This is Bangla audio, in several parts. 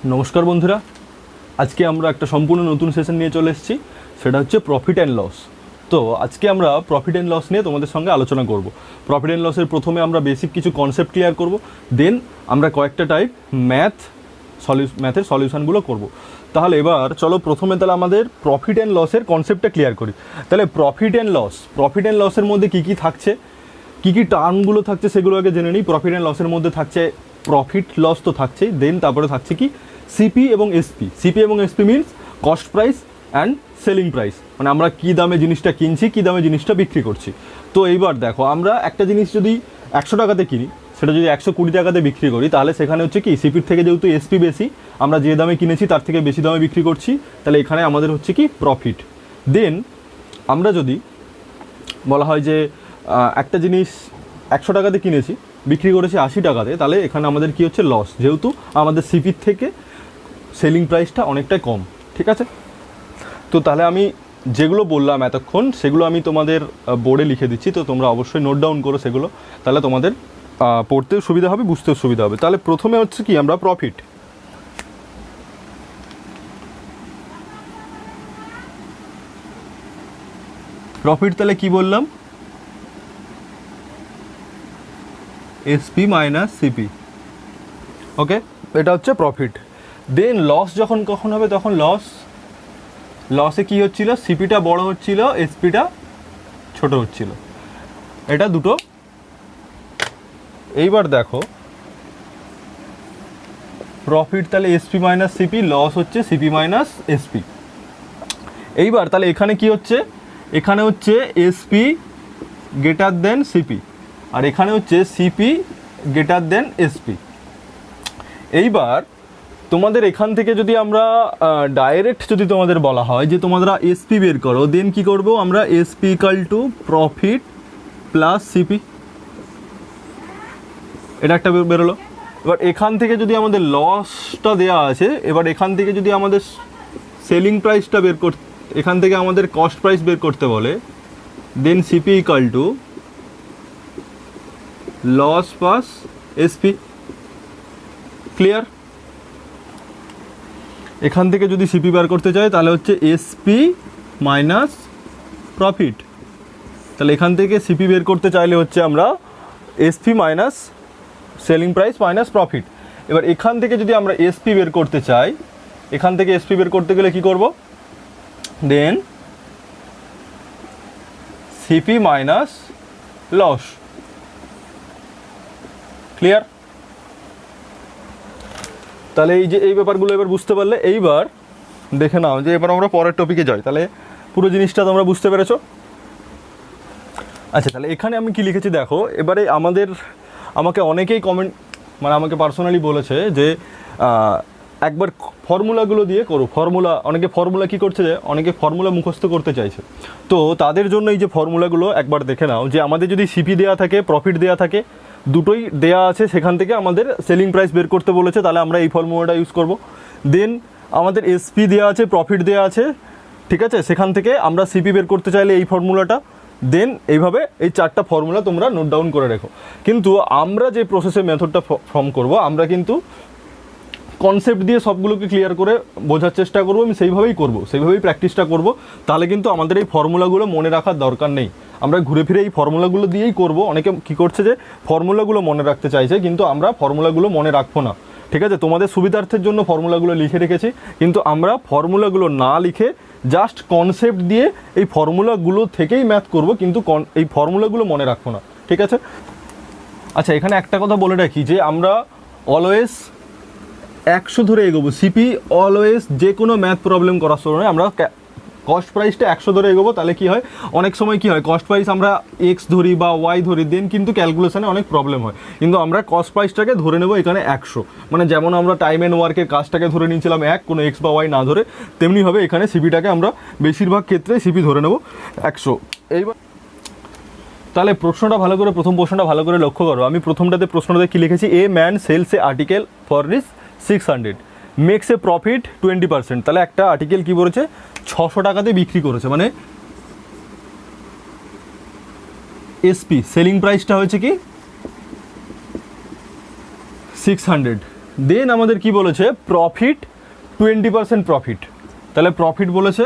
নমস্কার বন্ধুরা, আজকে আমরা একটা সম্পূর্ণ নতুন সেশন নিয়ে চলে এসেছি, সেটা হচ্ছে প্রফিট অ্যান্ড লস। তো আজকে আমরা প্রফিট অ্যান্ড লস নিয়ে তোমাদের সঙ্গে আলোচনা করব। প্রফিট অ্যান্ড লসের প্রথমে আমরা বেসিক কিছু কনসেপ্ট ক্লিয়ার করব, দেন আমরা কয়েকটা টাইপ ম্যাথের সলিউশনগুলো করব। তাহলে এবার চলো প্রথমে তাহলে আমাদের প্রফিট অ্যান্ড লসের কনসেপ্টটা ক্লিয়ার করি। তাহলে প্রফিট অ্যান্ড লসের মধ্যে কী কী থাকছে, কী কী টার্মগুলো থাকছে সেগুলো আগে জেনে নিই। প্রফিট অ্যান্ড লসের মধ্যে থাকছে প্রফিট লস তো থাকছেই, দেন তারপরে থাকছে কি সিপি এবং এসপি। সিপি এবং SP means cost price and selling price, মানে আমরা কী দামে জিনিসটা কিনছি, কী দামে জিনিসটা বিক্রি করছি। তো এইবার দেখো, আমরা একটা জিনিস যদি 100 টাকাতে কিনি, সেটা যদি 120 টাকাতে বিক্রি করি, তাহলে সেখানে হচ্ছে কি সিপির থেকে যেহেতু এসপি বেশি, আমরা যে দামে কিনেছি তার থেকে বেশি দামে বিক্রি করছি, তাহলে এখানে আমাদের হচ্ছে কি প্রফিট। দেন আমরা যদি বলা হয় যে একটা জিনিস 100 টাকাতে কিনেছি, বিক্রি করেছি 80 টাকাতে, তাহলে এখানে আমাদের কি হচ্ছে লস, যেহেতু আমাদের সিপির থেকে সেলিং প্রাইসটা অনেকটাই কম। ঠিক আছে, তো তাহলে আমি যেগুলো বললাম এতক্ষণ সেগুলো আমি তোমাদের বোর্ডে লিখে দিচ্ছি, তো তোমরা অবশ্যই নোট ডাউন করো সেগুলো, তাহলে তোমাদের পড়তেও সুবিধা হবে, বুঝতেও সুবিধা হবে। তাহলে প্রথমে হচ্ছে কি আমরা প্রফিট তাহলে কি বললাম, এসপি মাইনাস সিপি। ওকে, এটা হচ্ছে প্রফিট। দেন লস যখন কখন হবে, তখন লসে কি হচ্ছিল, সিপিটা বড় হচ্ছিল, এসপিটা ছোট হচ্ছিল, এটা দুটো। এইবার দেখো প্রফিট তাহলে এসপি মাইনাস সিপি, লস হচ্ছে সিপি মাইনাস এসপি। এইবার তাহলে এখানে কি হচ্ছে, এখানে হচ্ছে এসপি গ্রেটার দেন সিপি, আর এখানে হচ্ছে সিপি গ্রেটার দেন এসপি। এইবার তোমাদের এখান থেকে যদি আমরা ডাইরেক্ট যদি তোমাদের বলা হয় যে তোমরা এসপি বের করো, দেন কি করব আমরা, SP equal to profit plus CP, এটা একটা বেরোলো। এবার এখান থেকে যদি আমাদের লসটা দেওয়া আছে, এবার এখান থেকে যদি আমাদের সেলিং প্রাইসটা এখান থেকে আমাদের কস্ট প্রাইস বের করতে বলে, then CP equal to loss plus SP. Clear? এখান থেকে যদি সিপি বার করতে চাই, তাহলে হচ্ছে এসপি মাইনাস প্রফিট। তাহলে এখান থেকে সিপি বের করতে চাইলে হচ্ছে আমরা SP minus selling price minus profit. এবার এখান থেকে যদি আমরা এসপি বের করতে চাই, এখান থেকে এসপি বের করতে গেলে কি করব, দেন সিপি মাইনাস লস। ক্লিয়ার? তাহলে এই যে এই ব্যাপারগুলো এবার বুঝতে পারলে, এইবার দেখে নাও যে এবার আমরা পরের টপিকে যাই, তাহলে পুরো জিনিসটা তোমরা বুঝতে পেরেছো। আচ্ছা, তাহলে এখানে আমি কি লিখেছি দেখো। এবারে আমাকে অনেকেই মানে আমাকে পার্সোনালি বলেছে যে একবার ফর্মুলাগুলো দিয়ে করো। অনেকে ফর্মুলা কী করছে, যে অনেকে ফর্মুলা মুখস্থ করতে চাইছে, তো তাদের জন্য এই যে ফর্মুলাগুলো একবার দেখে নাও, যে আমাদের যদি সিপি দেওয়া থাকে, প্রফিট দেওয়া থাকে, দুটোই দেয়া আছে, সেখান থেকে আমাদের সেলিং প্রাইস বের করতে বলেছে, তাহলে আমরা এই ফর্মুলাটা ইউজ করব। দেন আমাদের এসপি দেওয়া আছে, প্রফিট দেওয়া আছে, ঠিক আছে, সেখান থেকে আমরা সিপি বের করতে চাইলে এই ফর্মুলাটা। দেন এইভাবে এই 4টা ফর্মুলা তোমরা নোট ডাউন করে রেখো। কিন্তু আমরা যে প্রসেসে মেথডটা ফর্ম করব, আমরা কিন্তু কনসেপ্ট দিয়ে সবগুলোকে ক্লিয়ার করে বোঝার চেষ্টা করবো, আমি সেইভাবেই প্র্যাকটিসটা করব। তাহলে কিন্তু আমাদের এই ফর্মুলাগুলো মনে রাখার দরকার নেই, আমরা ঘুরে ফিরে এই ফর্মুলাগুলো দিয়েই করব। অনেকে কী করছে, যে ফর্মুলাগুলো মনে রাখতে চাইছে, কিন্তু আমরা ফর্মুলাগুলো মনে রাখবো না। ঠিক আছে, তোমাদের সুবিধার্থের জন্য ফর্মুলাগুলো লিখে রেখেছি, কিন্তু আমরা ফর্মুলাগুলো না লিখে জাস্ট কনসেপ্ট দিয়ে এই ফর্মুলাগুলো থেকেই ম্যাথ করব, কিন্তু এই ফর্মুলাগুলো মনে রাখবো না। ঠিক আছে? আচ্ছা, এখানে একটা কথা বলে রাখি, যে আমরা অলওয়েজ 100 ধরে এগোবো। সিপি অলওয়েজ যে কোনো ম্যাথ প্রবলেম করার সময় আমরা কস্ট প্রাইসটা 100 ধরে এগোবো। তাহলে কি হয়, অনেক সময় কি হয়, কস্ট প্রাইস আমরা এক্স ধরি বা ওয়াই ধরি, দেন কিন্তু ক্যালকুলেশনে অনেক প্রবলেম হয়। কিন্তু আমরা কস্ট প্রাইসটাকে ধরে নেবো এখানে 100, মানে যেমন আমরা টাইম অ্যান্ড ওয়ার্কের কাজটাকে ধরে নিয়েছিলাম কোনো এক্স বা ওয়াই না ধরে, তেমনিভাবে এখানে সিপিটাকে আমরা বেশিরভাগ ক্ষেত্রে সিপি ধরে নেবো 100। এইবার তাহলে প্রথম প্রশ্নটা ভালো করে লক্ষ্য করো। আমি প্রশ্নটাতে কী লিখেছি, a man sells a article for রিস 600, মেক্স এ প্রফিট 20%। তাহলে একটা আর্টিকেল কী বলেছে, 600 টাকাতে বিক্রি করেছে, মানে এসপি সেলিং প্রাইসটা হয়েছে কি 600, দেন আমাদের কি বলেছে, প্রফিট 20% প্রফিট। তাহলে প্রফিট বলেছে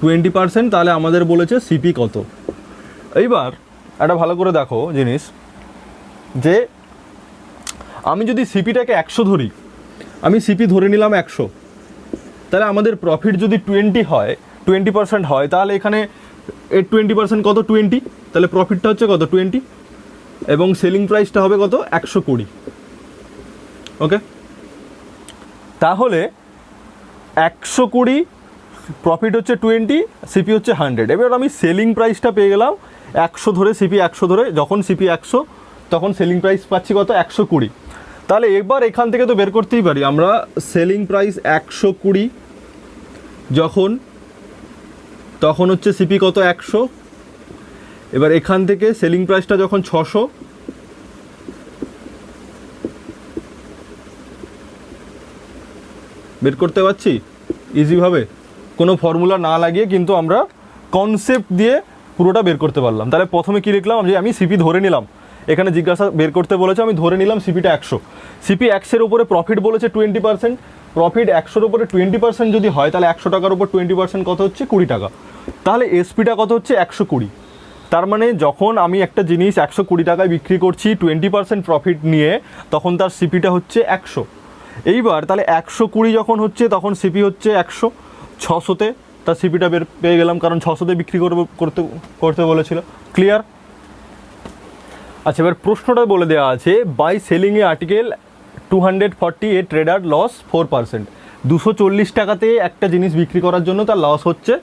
20%, তাহলে আমাদের বলেছে সিপি কত। এইবার একটা ভালো করে দেখো জিনিস, যে আমি যদি সিপিটাকে 100 ধরি, আমি সিপি ধরে নিলাম 100, তাহলে আমাদের প্রফিট যদি 20% হয়, তাহলে এখানে এর 20% কত, 20, তাহলে প্রফিটটা হচ্ছে কত, 20, এবং সেলিং প্রাইসটা হবে কত, 120। ওকে, তাহলে 120, প্রফিট হচ্ছে 20, সিপি হচ্ছে 100। এবার আমি সেলিং প্রাইসটা পেয়ে গেলাম 100 ধরে, সিপি 100 ধরে, যখন সিপি 100 তখন সেলিং প্রাইস পাচ্ছি কত, 120। তাহলে এবার এখান থেকে তো বের করতেই পারি আমরা সেলিং প্রাইস 120 যখন, তখন হচ্ছে সিপি কত, 100। এবার এখান থেকে সেলিং প্রাইসটা যখন 600, বের করতে পারছি ইজিভাবে, কোনো ফর্মুলা না লাগিয়ে কিন্তু আমরা কনসেপ্ট দিয়ে পুরোটা বের করতে পারলাম। তাহলে প্রথমে কী লিখলাম, যে আমি সিপি ধরে নিলাম, এখানে জিজ্ঞাসা বের করতে বলেছে, আমি ধরে নিলাম সিপিটা 100, সিপি 100-এর উপরে প্রফিট বলেছে 20%, প্রফিট 100-এর উপরে 20% যদি হয়, তাহলে 100 টাকার উপর 20% কত হচ্ছে, 20 টাকা। তাহলে এসপিটা কত হচ্ছে, 120। তার মানে যখন আমি একটা জিনিস 120 টাকায় বিক্রি করছি 20% প্রফিট নিয়ে, তখন তার সিপিটা হচ্ছে 100। এইবার তাহলে 120 যখন হচ্ছে, তখন সিপি হচ্ছে 100, 600-তে তার সিপিটা পেয়ে গেলাম, কারণ 600-তে বিক্রি করতে বলেছিল। ক্লিয়ার? আচ্ছা, এবার প্রশ্নটা বলে দেওয়া আছে, by selling a article 240 a trader loss 4%। 240 টাকাতে একটা জিনিস বিক্রি করার জন্য তার লস হচ্ছে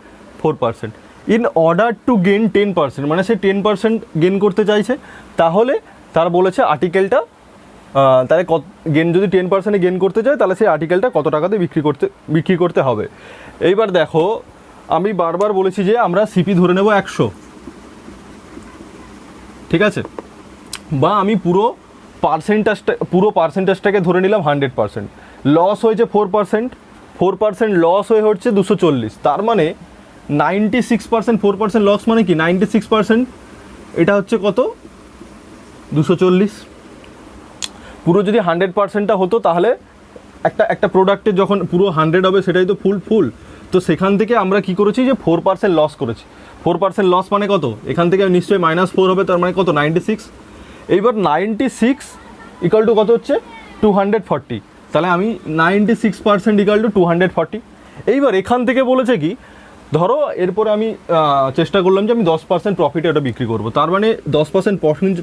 4%। ইন অর্ডার টু গেন 10%, মানে সে 10% গেন করতে চাইছে, তাহলে তার বলেছে আর্টিকেলটা, তাহলে গেন যদি 10% গেন করতে চায়, তাহলে সেই আর্টিকেলটা কত টাকাতে বিক্রি করতে হবে। এইবার দেখো, আমি বারবার বলেছি যে আমরা সিপি ধরে নেব 100, ঠিক আছে, বা আমি পুরো পার্সেন্টেজটাকে ধরে নিলাম 100%। লস হয়েছে 4% লস হয়ে হচ্ছে 240, তার মানে 96%, 4% লস মানে কি 96%, এটা হচ্ছে কত, 240। পুরো যদি 100%টা হতো, তাহলে একটা প্রোডাক্টের যখন পুরো 100 হবে, সেটাই তো ফুল। তো সেখান থেকে আমরা কি করেছি, যে 4% লস করেছি। 4% লস মানে কত, এখান থেকে নিশ্চয়ই -4 হবে, তার মানে কত, 96। এইবার 96 ইকুয়াল টু কত হচ্ছে, 240। তাহলে আমি 96% ইকুয়াল টু 240। এইবার এখান থেকে বলেছে কি, ধরো এরপরে আমি চেষ্টা করলাম যে আমি 10% প্রফিটে এটা বিক্রি করবো, তার মানে 10%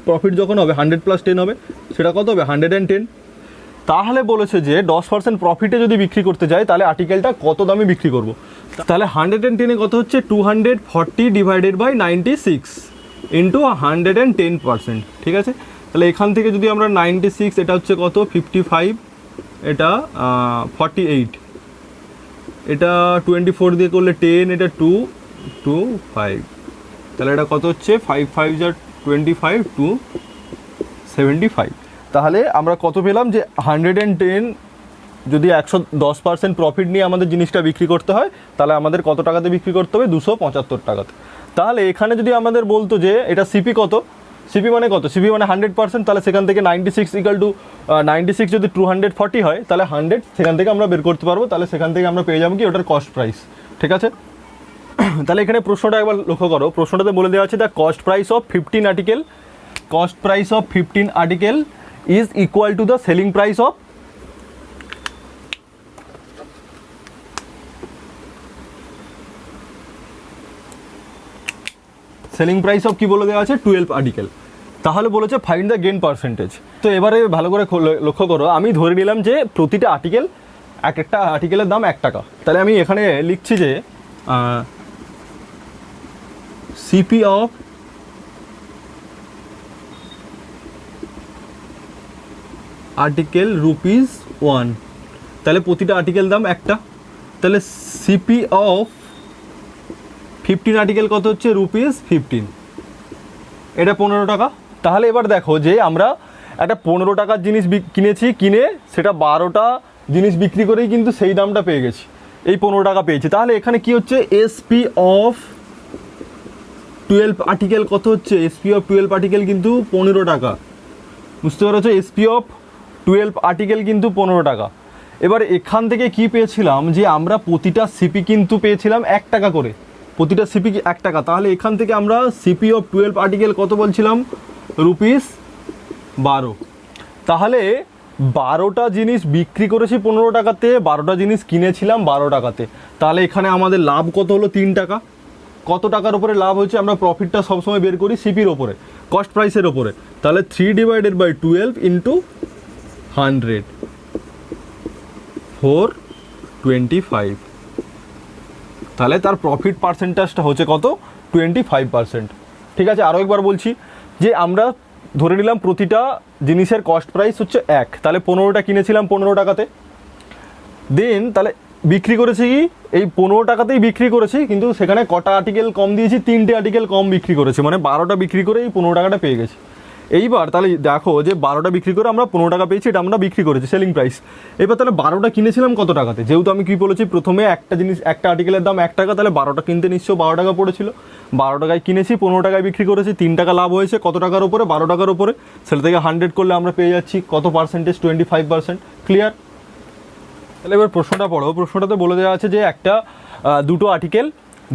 প্রফিট যখন হবে, 100 + 10 হবে, সেটা কত হবে, 110। তাহলে বলেছে যে 10% প্রফিটে যদি বিক্রি করতে যাই, তাহলে আর্টিকেলটা কত দামে বিক্রি করব। তাহলে 110-এ কত হচ্ছে, 240 ডিভাইডেড বাই 96 ইন্টু 110%, ঠিক আছে। তাহলে এখান থেকে যদি আমরা 96, এটা হচ্ছে কত, 55, এটা 48, এটা 24 দিয়ে করলে 10, এটা 2, 2, 5, তাহলে এটা কত হচ্ছে, 5 5 25, 275। তাহলে আমরা কত পেলাম, যে 110 যদি 110% প্রফিট নিয়ে আমাদের জিনিসটা বিক্রি করতে হয়, তাহলে আমাদের কত টাকাতে বিক্রি করতে হবে, 275 টাকাতে। তাহলে এখানে যদি আমাদের বলতো যে এটা সিপি কত, সিপি মানে কত, সিপি মানে 100%, তাহলে সেখান থেকে 96 ইকুয়াল টু 96 যদি 240 হয়, তাহলে 100 সেখান থেকে আমরা বের করতে পারবো। তাহলে সেখান থেকে আমরা পেয়ে যাবো কি, ওটার কস্ট প্রাইস, ঠিক আছে। তাহলে এখানে প্রশ্নটা একবার লক্ষ্য করো, প্রশ্নটাতে বলে দেওয়া আছে the cost price of 15 article is equal to the selling price of কি বলে দেওয়া আছে, 12 আর্টিকেল। তাহলে বলেছে ফাইন্ড দ্য গেন পার্সেন্টেজ। তো এবারে ভালো করে লক্ষ্য করো, আমি ধরে নিলাম যে প্রতিটা আর্টিকেল, একটা আর্টিকেলের দাম 1 টাকা। তাহলে আমি এখানে লিখছি যে সিপি অফ আর্টিকেল ₹1, তাহলে প্রতিটা আর্টিকেল দাম 1টা। তাহলে সিপি অফ 15 আর্টিকেল কত হচ্ছে, ₹15, এটা 15 টাকা। তাহলে এবার দেখো যে আমরা একটা 15 টাকার জিনিস কিনে সেটা 12টা জিনিস বিক্রি করেই কিন্তু সেই দামটা পেয়ে গেছি, এই 15 টাকা পেয়েছি। তাহলে এখানে কি হচ্ছে, এসপি অফ 12 আর্টিকেল কত হচ্ছে, এসপি অফ 12 আর্টিকেল কিন্তু 15 টাকা, বুঝতে পেরেছো। এসপি অফ 12 আর্টিকেল কিন্তু 15 টাকা। এবার এখান থেকে কি পেয়েছিলাম যে আমরা প্রতিটা সিপি কিন্তু পেয়েছিলাম 1 টাকা করে, প্রতিটা সিপি 1 টাকা। তাহলে এখান থেকে আমরা সিপি অফ 12 আর্টিকেল কত বলছিলাম, ₹12। তাহলে 12টা জিনিস বিক্রি করেছি 15 টাকাতে, 12টা জিনিস কিনেছিলাম 12 টাকাতে। তাহলে এখানে আমাদের লাভ কত হলো, 3 টাকা। কত টাকার উপরে লাভ হচ্ছে, আমরা প্রফিটটা সবসময় বের করি সিপির ওপরে, কস্ট প্রাইসের ওপরে। তাহলে 3/12 ইন্টু 100, 425। তাহলে তার প্রফিট পার্সেন্টেজটা হচ্ছে কত, 25%। ঠিক আছে, আরও একবার বলছি যে আমরা ধরে নিলাম প্রতিটা জিনিসের কস্ট প্রাইস হচ্ছে 1, তাহলে 15টা কিনেছিলাম 15 টাকাতে, দেন তাহলে বিক্রি করেছি কি এই 15 টাকাতেই বিক্রি করেছি, কিন্তু সেখানে কটা আর্টিকেল কম দিয়েছি, 3টে আর্টিকেল কম বিক্রি করেছি, মানে 12টা বিক্রি করে এই 15 টাকাটা পেয়ে গেছি। এইবার তাহলে দেখো যে 12টা বিক্রি করে আমরা 15 টাকা পেয়েছি, এটা আমরা বিক্রি করেছি সেলিং প্রাইস। এবার তাহলে 12টা কিনেছিলাম কত টাকাতে, যেহেতু আমি কি বলেছি প্রথমে একটা জিনিস একটা আর্টিকেলের দাম 1 টাকা, তাহলে 12টা কিনতে নিশ্চয় 12 টাকা পড়েছিল, 12 টাকায় কিনেছি, 15 টাকায় বিক্রি করেছি, 3 টাকা লাভ হয়েছে কত টাকার উপরে, 12 টাকার উপরে। সেটা থেকে 100 করলে আমরা পেয়ে যাচ্ছি কত পার্সেন্টেজ, 25%। ক্লিয়ার? তাহলে এবার প্রশ্নটা পড়ো। প্রশ্নটাতে বলে দেওয়া আছে যে দুটো আর্টিকেল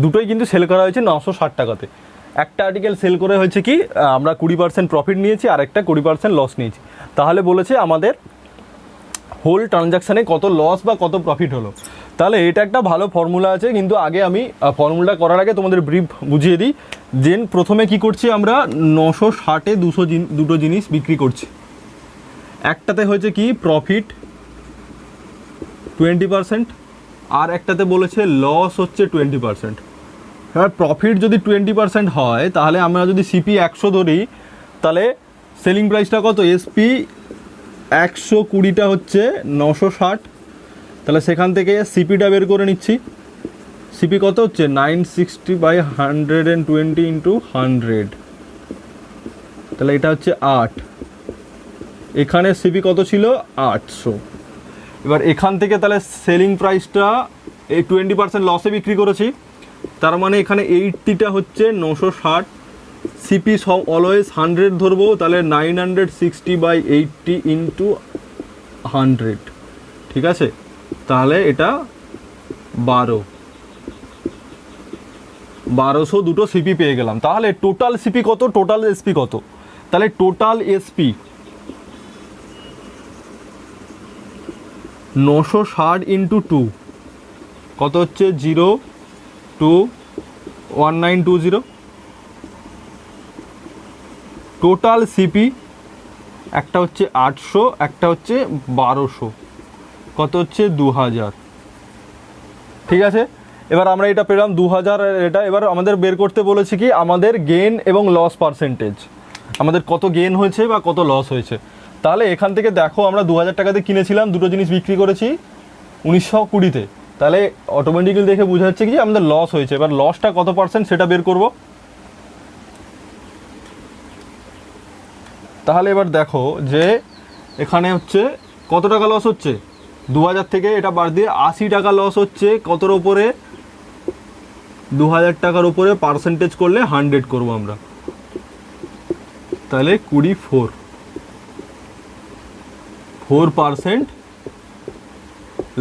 দুটোই কিন্তু সেল করা হয়েছে 960 টাকাতে। একটা আর্টিকেল সেল করে হয়েছে কি আমরা 20% প্রফিট নিয়েছি, আর একটা 20% লস নিয়েছি। তাহলে বলেছে আমাদের হোল ট্রানজাকশানে কত লস বা কত প্রফিট হলো। তাহলে এটা একটা ভালো ফর্মুলা আছে, কিন্তু আগে আমি ফর্মুলাটা করার আগে তোমাদের ব্রিফ বুঝিয়ে দিই। দেন প্রথমে কি করছি, আমরা 960-এ দুটো জিনিস বিক্রি করছি। একটাতে হয়েছে কি প্রফিট 20%, আর একটাতে বলেছে লস হচ্ছে 20%। এবার প্রফিট যদি 20% হয়, তাহলে আমরা যদি সিপি 100 ধরি, তাহলে সেলিং প্রাইসটা কত, এসপি 120টা হচ্ছে 960। তাহলে সেখান থেকে সিপিটা বের করে নিচ্ছি। সিপি কত হচ্ছে 960/120 ইন্টু 100, তাহলে এটা হচ্ছে 8। এখানে সিপি কত ছিল, 800। এবার এখান থেকে তাহলে সেলিং প্রাইসটা এই 20% লসে বিক্রি করেছি, তার মানে এখানে 80টা হচ্ছে 960, সিপি সব অলওয়েজ 100 ধরবো, তাহলে 960/80 ইন্টু 100। ঠিক আছে, তাহলে এটা 1200 দুটো সিপি পেয়ে গেলাম। তাহলে টোটাল সিপি কত, টোটাল এসপি কত, তাহলে টোটাল এসপি 960 ইন্টু 2 কত হচ্ছে, 021920। টোটাল সিপি একটা হচ্ছে 800, একটা হচ্ছে 1200, কত হচ্ছে 2000। ঠিক আছে, এবার আমরা এটা পেলাম 2000। এটা এবার আমাদের বের করতে বলেছি কি আমাদের গেন এবং লস পার্সেন্টেজ, আমাদের কত গেন হয়েছে বা কত লস হয়েছে। তাহলে এখান থেকে দেখো আমরা 2000 টাকাতে কিনেছিলাম, দুটো জিনিস বিক্রি করেছি 1920-তে, তাহলে অটোমেটিক্যালি দেখে বোঝা যাচ্ছে কি আমাদের লস হয়েছে। এবার লসটা কত পার্সেন্ট সেটা বের করব। তাহলে এবার দেখো যে এখানে হচ্ছে কত টাকা লস হচ্ছে, 2000 থেকে এটা বাদ দিয়ে 80 টাকা লস হচ্ছে, কতর ওপরে, 2000 টাকার উপরে পার্সেন্টেজ করলে 100 করব আমরা, তাহলে 4%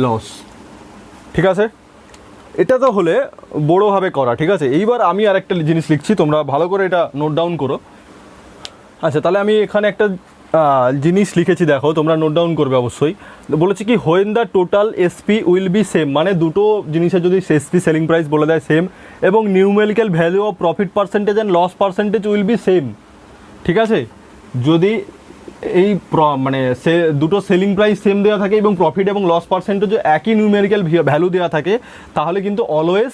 লস। ঠিক আছে, এটা তো হলে বড়োভাবে করা। ঠিক আছে, এইবার আমি আরেকটা জিনিস লিখছি, তোমরা ভালো করে এটা নোট ডাউন করো। আচ্ছা, তাহলে আমি এখানে একটা জিনিস লিখেছি, দেখো তোমরা নোট ডাউন করবে অবশ্যই। বলেছি কি when the total SP will be same, মানে দুটো জিনিসের যদি এসপি সেলিং প্রাইস বলে দেয় সেম, এবং numerical value of profit percentage and loss percentage will be same. ঠিক আছে, যদি এই মানে দুটো সেলিং প্রাইস সেম দেওয়া থাকে এবং প্রফিট এবং লস পার্সেন্টেজও একই নিউমেরিক্যাল ভ্যালু দেওয়া থাকে, তাহলে কিন্তু অলওয়েজ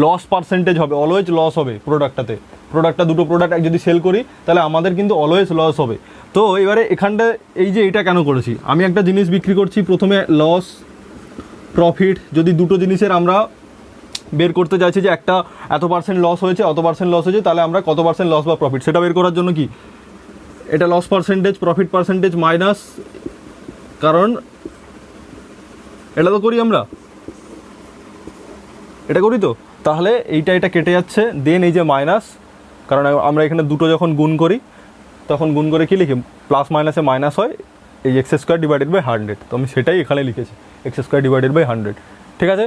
লস পার্সেন্টেজ হবে, অলওয়েজ লস হবে প্রোডাক্টটাতে। দুটো প্রোডাক্ট যদি সেল করি তাহলে আমাদের কিন্তু অলওয়েজ লস হবে। তো এবারে এখানটা এই যে এটা কেন করেছি, আমি একটা জিনিস বিক্রি করছি, প্রথমে লস প্রফিট যদি দুটো জিনিসের আমরা বের করতে চাইছি যে একটা এত পার্সেন্ট লস হয়েছে, অত পার্সেন্ট লস হয়েছে, তাহলে আমরা কত পার্সেন্ট লস বা প্রফিট সেটা বের করার জন্য কি এটা loss percentage profit percentage minus, কারণ এটা তো করি আমরা, এটা করি তো, তাহলে এটা কেটে যাচ্ছে, দেন এই যে মাইনাস, কারণ আমরা এখানে দুটো যখন গুণ করি তখন গুণ করে কি লিখি, প্লাস মাইনাসে মাইনাস হয়, এই এক্স স্কোয়ার ডিভাইডেড বাই 100, তো আমি সেটাই এখানে লিখেছি, এক্স স্কোয়ার ডিভাইডেড বাই 100। ঠিক আছে,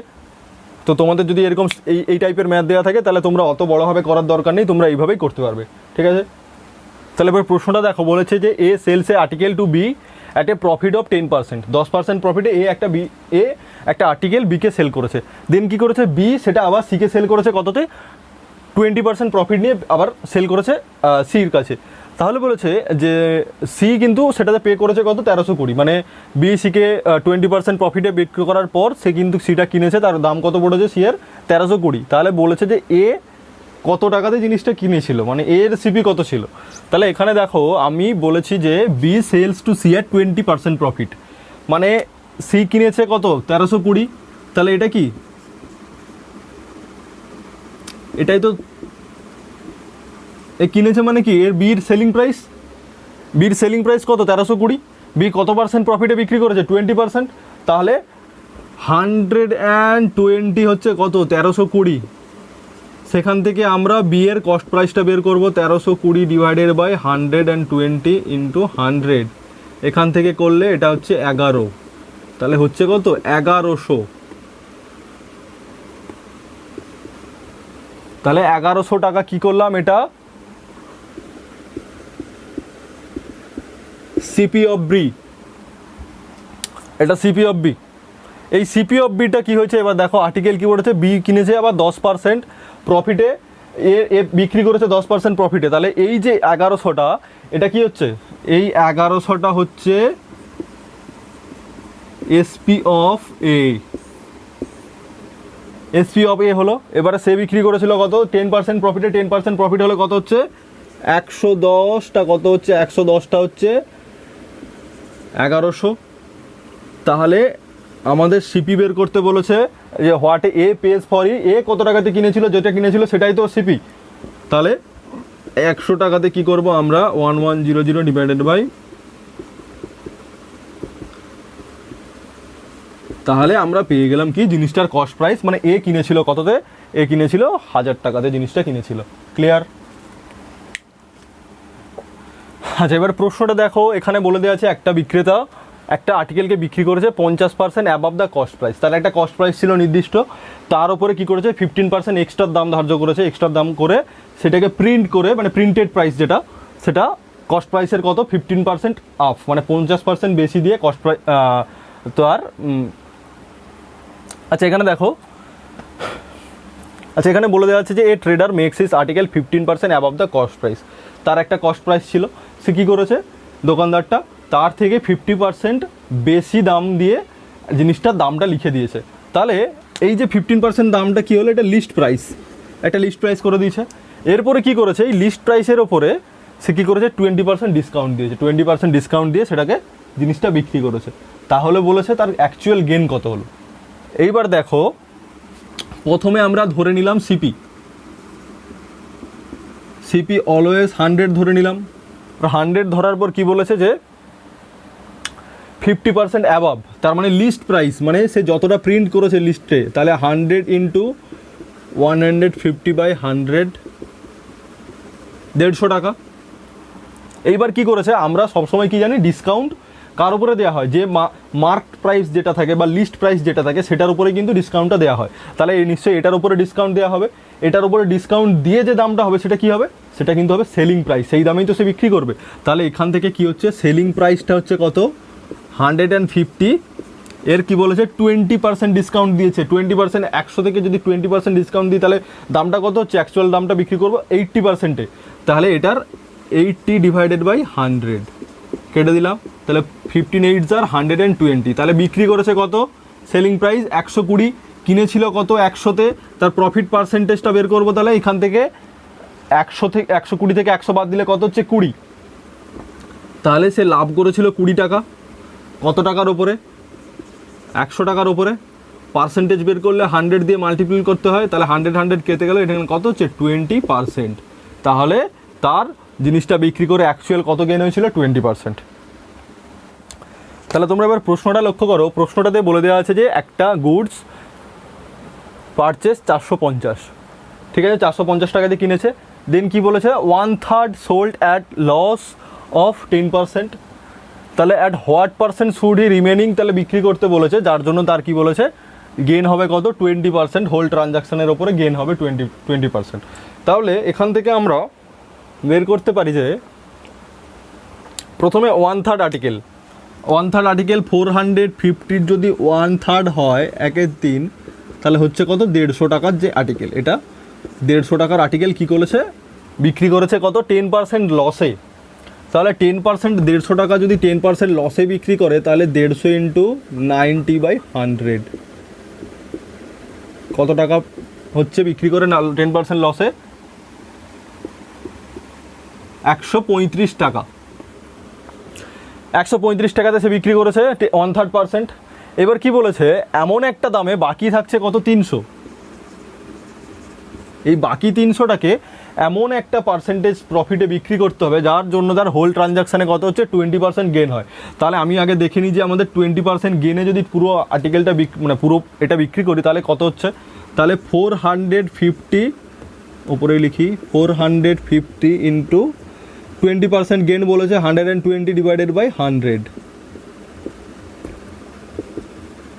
তো তোমাদের যদি এরকম এই টাইপের ম্যাথ দেওয়া থাকে তাহলে তোমরা অত বড়োভাবে করার দরকার নেই, তোমরা এইভাবেই করতে পারবে। ঠিক আছে, তাহলে এবার প্রশ্নটা দেখো, বলেছে যে A sells a article to B at a profit of 10%, 10% প্রফিটে এ একটা আর্টিকেল বিকে সেল করেছে। দেন কী করেছে, বি সেটা আবার সিকে সেল করেছে কততে, 20% প্রফিট নিয়ে আবার সেল করেছে সির কাছে। তাহলে বলেছে যে সি কিন্তু সেটাতে পে করেছে কত, 1320, মানে বি সিকে 20% প্রফিটে বিক্রি করার পর সে কিন্তু সিটা কিনেছে, তার দাম কত পড়েছে সি এর 1320। তাহলে বলেছে যে এ কত টাকাতে জিনিসটা কিনেছিল, মানে এর সিপি কত ছিল। তাহলে এখানে দেখো আমি বলেছি যে বি সেলস টু সি এট 20% প্রফিট, মানে সি কিনেছে কত 1320, তাহলে এটা কি, এটাই তো এ কিনেছে মানে কি, এর বির সেলিং প্রাইস কত 1320, বি কত পার্সেন্ট প্রফিটে বিক্রি করেছে 20%, তাহলে 120 হচ্ছে কত 1320, সেখান থেকে আমরা বি এর কস্ট প্রাইসটা বের করব 1320 ডিভাইডেড বাই 120 ইন্টু 100, এখান থেকে করলে এটা হচ্ছে 11, তাহলে হচ্ছে কত 1100, তাহলে 1100 টাকা কি করলাম, এটা সিপি অফ বি, এটা সিপি অফ বি। এই সিপি অফ বিটা কী হয়েছে, এবার দেখো আর্টিকেল কী বলেছে, বি কিনেছে আবার 10% প্রফিটে, এ বিক্রি করেছে 10% প্রফিটে, তাহলে এই যে 1100টা এটা কি হচ্ছে, এই 1100টা হচ্ছে SP of A, SP of A হলো। এবারে সে বিক্রি করেছিল কত 10% প্রফিটে, 10% প্রফিট হলে কত হচ্ছে 110টা, কত হচ্ছে 110টা হচ্ছে 1100। তাহলে আমাদের সিপি বের করতে বলেছে যে হোয়াট এ পেজ ফর ই, এ কত টাকাতে কিনেছিল, যেটা কিনেছিল সেটাই তো সিপি। তাহলে 100 টাকাতে কি করব আমরা 1100 ডিভাইডেড বাই, তাহলে আমরা পেয়ে গেলাম কি জিনিসটার কস্ট প্রাইস, মানে এ কিনেছিল কততে, এ কিনেছিল 1000 টাকাতে জিনিসটা কিনেছিল। ক্লিয়ার? আচ্ছা, এবার প্রশ্নটা দেখো, এখানে বলে দেওয়া আছে একটা বিক্রেতা একটা আর্টিকেলকে বিক্রি করেছে 50% অ্যাবাভ দ্য কস্ট প্রাইস, তাহলে একটা কস্ট প্রাইস ছিল নির্দিষ্ট, তার উপরে কী করেছে 15% এক্সট্রার দাম ধার্য করেছে, এক্সট্রার দাম করে সেটাকে প্রিন্ট করে, মানে প্রিন্টেড প্রাইস যেটা, সেটা কস্ট প্রাইসের কত 15% অফ, মানে 50% বেশি দিয়ে কস্ট প্রাইস তো আর আচ্ছা এখানে দেখো, আচ্ছা এখানে বলে দেওয়া আছে যে a trader makes his article 15% above the cost price, তার একটা কস্ট প্রাইস ছিল, সে কী করেছে দোকানদারটা তার থেকে 50% বেশি দাম দিয়ে জিনিসটার দামটা লিখে দিয়েছে। তাহলে এই যে 15% দামটা কী হলো, এটা লিস্ট প্রাইস, একটা লিস্ট প্রাইস করে দিয়েছে। এরপরে কি করেছে, এই লিস্ট প্রাইসের ওপরে সে কী করেছে 20% ডিসকাউন্ট দিয়েছে, 20% ডিসকাউন্ট দিয়ে সেটাকে জিনিসটা বিক্রি করেছে। তাহলে বলেছে তার অ্যাকচুয়াল গেন কত হলো। এইবার দেখো, প্রথমে আমরা ধরে নিলাম সিপি অলওয়েজ 100 ধরে নিলাম, 100 ধরার পর কি বলেছে যে 50% অ্যাবাভ, তার মানে লিস্ট প্রাইস, মানে সে যতটা প্রিন্ট করেছে লিস্টে, তাহলে 100 ইন্টু 150 বাই 100, 150 টাকা। এইবার কি করেছে, আমরা সবসময় কি জানি ডিসকাউন্ট কার উপরে দেওয়া হয়, যে মার্ক প্রাইস যেটা থাকে বা লিস্ট প্রাইস যেটা থাকে সেটার উপরে কিন্তু ডিসকাউন্টটা দেওয়া হয়। তাহলে এই নিশ্চয়ই এটার উপরে ডিসকাউন্ট দেওয়া হবে, এটার উপরে ডিসকাউন্ট দিয়ে যে দামটা হবে সেটা কি হবে, সেটা কিন্তু হবে সেলিং প্রাইস, সেই দামেই তো সে বিক্রি করবে। তাহলে এখান থেকে কি হচ্ছে, সেলিং প্রাইসটা হচ্ছে কত 150, এর কি বলেছে 20% ডিসকাউন্ট দিয়েছে, 20%, 100 থেকে যদি 20% ডিসকাউন্ট দিই তাহলে দামটা কত হচ্ছে, অ্যাকচুয়াল দামটা বিক্রি করবো 80%-এ, তাহলে এটার 80 ডিভাইডেড বাই 100 কেটে দিলাম, তাহলে 15 8 আর 120, তাহলে বিক্রি করেছে কত, সেলিং প্রাইস 120, কিনেছিল কত 100-তে, তার প্রফিট পার্সেন্টেজটা বের করবো, তাহলে এখান থেকে 120 থেকে 100 বাদ দিলে কত হচ্ছে 20, তাহলে সে লাভ করেছিল 20 টাকা, কত টাকার ওপরে 100 টাকার ওপরে, পার্সেন্টেজ বের করলে 100 দিয়ে মাল্টিপ্লাই করতে হয়, তাহলে 100 কেটে গেলে এখানে কত হচ্ছে 20%, তাহলে তার জিনিসটা বিক্রি করে অ্যাকচুয়াল কত গেন হয়েছিল 20%। তাহলে তোমরা এবার প্রশ্নটা লক্ষ্য করো, প্রশ্নটাতে বলে দেওয়া আছে যে একটা গুডস পারচেস 450, ঠিক আছে 450 টাকাতে কিনেছে, দেন কি বলেছে 1/3 সোল্ড অ্যাট লস অফ 10%, তাহলে at what percent should he remaining তাহলে বিক্রি করতে বলেছে, যার জন্য তার কি বলেছে গেন হবে কত 20%, হোল ট্রানজাকশানের ওপরে গেন হবে 20%। তাহলে এখান থেকে আমরা বের করতে পারি যে প্রথমে 1/3 আর্টিকেল 450 যদি 1/3 হয় 1/3, তাহলে হচ্ছে কত 150 টাকার যে আর্টিকেল, এটা 150 টাকার আর্টিকেল কী করেছে বিক্রি করেছে কত 10% লসে। তাহলে 10% 150 টাকা যদি 10% লসে বিক্রি করে তাহলে 150 ইন্টু 90/100 কত টাকা হচ্ছে বিক্রি করে 10% লসে 135 টাকা। 135 টাকাতে সে বিক্রি করেছে 1/3%। এবার কি বলেছে এমন একটা দামে বাকি থাকছে কত 300, এই বাকি 300টাকে এমন একটা পার্সেন্টেজ প্রফিটে বিক্রি করতে হবে যার জন্য তার হোল ট্রানজাকশানে কত হচ্ছে 20% গেন হয়। তাহলে আমি আগে দেখে নিই যে আমাদের 20% গেনে যদি পুরো আর্টিকেলটা মানে পুরো এটা বিক্রি করি তাহলে কত হচ্ছে। তাহলে 450 ওপরে লিখি 450 ইন্টু 20% গেন বলেছে 120 ডিভাইডেড বাই 100,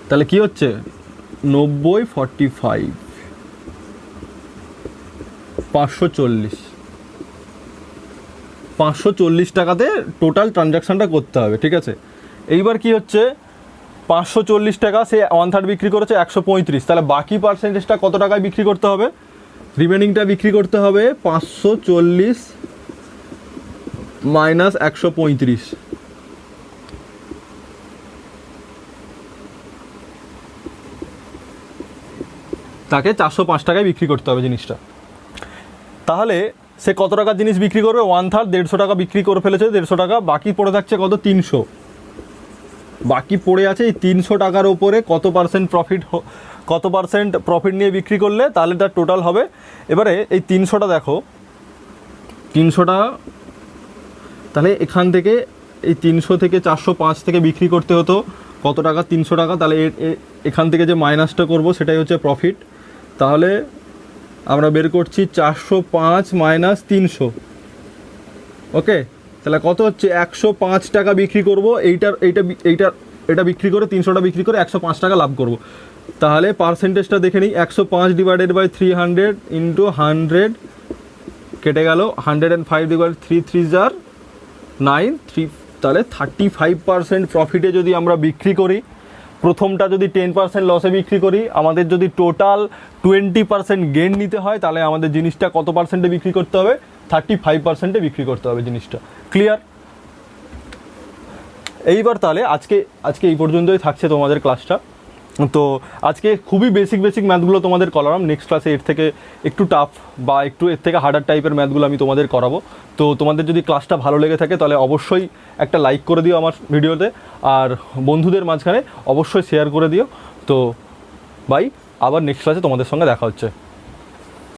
তাহলে কি হচ্ছে 90/45 540 টাকাতে টোটাল ট্রানজাকশানটা করতে হবে, ঠিক আছে। এইবার কি হচ্ছে 540 টাকা সে 1/3 বিক্রি করেছে 135, তাহলে বাকি পার্সেন্টেজটা কত টাকায় বিক্রি করতে হবে, রিমেনিংটা বিক্রি করতে হবে 540 মাইনাস 135, তাকে 405 টাকায় বিক্রি করতে হবে জিনিসটা। তাহলে সে কত টাকার জিনিস বিক্রি করবে 1/3 150 টাকা বিক্রি করে ফেলেছে 150 টাকা, বাকি পড়ে থাকছে কত 300, বাকি পড়ে আছে এই 300 টাকার ওপরে কত পার্সেন্ট প্রফিট নিয়ে বিক্রি করলে তাহলে তার টোটাল হবে। এবারে এই 300টা দেখো 300টা, তাহলে এখান থেকে এই 300 থেকে 405 থেকে বিক্রি করতে হতো কত টাকা 300 টাকা, তাহলে এখান থেকে যে মাইনাসটা করব সেটাই হচ্ছে প্রফিট। তাহলে আমরা বের করছি 405 মাইনাস 300, ওকে। তাহলে কত হচ্ছে 105 টাকা বিক্রি করব, এটা বিক্রি করে 300টা বিক্রি করে 105 টাকা লাভ করব। তাহলে পার্সেন্টেজটা দেখে নিই 105 ডিভাইডেড বাই 300 ইন্টু 100 কেটে গেল 105 ডিভাইড 3 9 3, তাহলে 35% প্রফিটে যদি আমরা বিক্রি করি, প্রথমটা যদি 10% লসে বিক্রি করি, আমাদের যদি টোটাল 20% গেন নিতে হয় তাহলে আমাদের জিনিসটা কত পার্সেন্টে বিক্রি করতে হবে 35%-এ বিক্রি করতে হবে জিনিসটা। ক্লিয়ার? এইবার তাহলে আজকে এই পর্যন্তই থাকছে তোমাদের ক্লাসটা। তো আজকে খুবই বেসিক ম্যাথগুলো তোমাদের করালাম, নেক্সট ক্লাসে এর থেকে একটু টাফ বা একটু এর থেকে হার্ডার টাইপের ম্যাথগুলো আমি তোমাদের করাবো। তো তোমাদের যদি ক্লাসটা ভালো লেগে থাকে তাহলে অবশ্যই একটা লাইক করে দিও আমার ভিডিওতে, আর বন্ধুদের মাঝখানে অবশ্যই শেয়ার করে দিও। তো বাই, আবার নেক্সট ক্লাসে তোমাদের সঙ্গে দেখা হচ্ছে।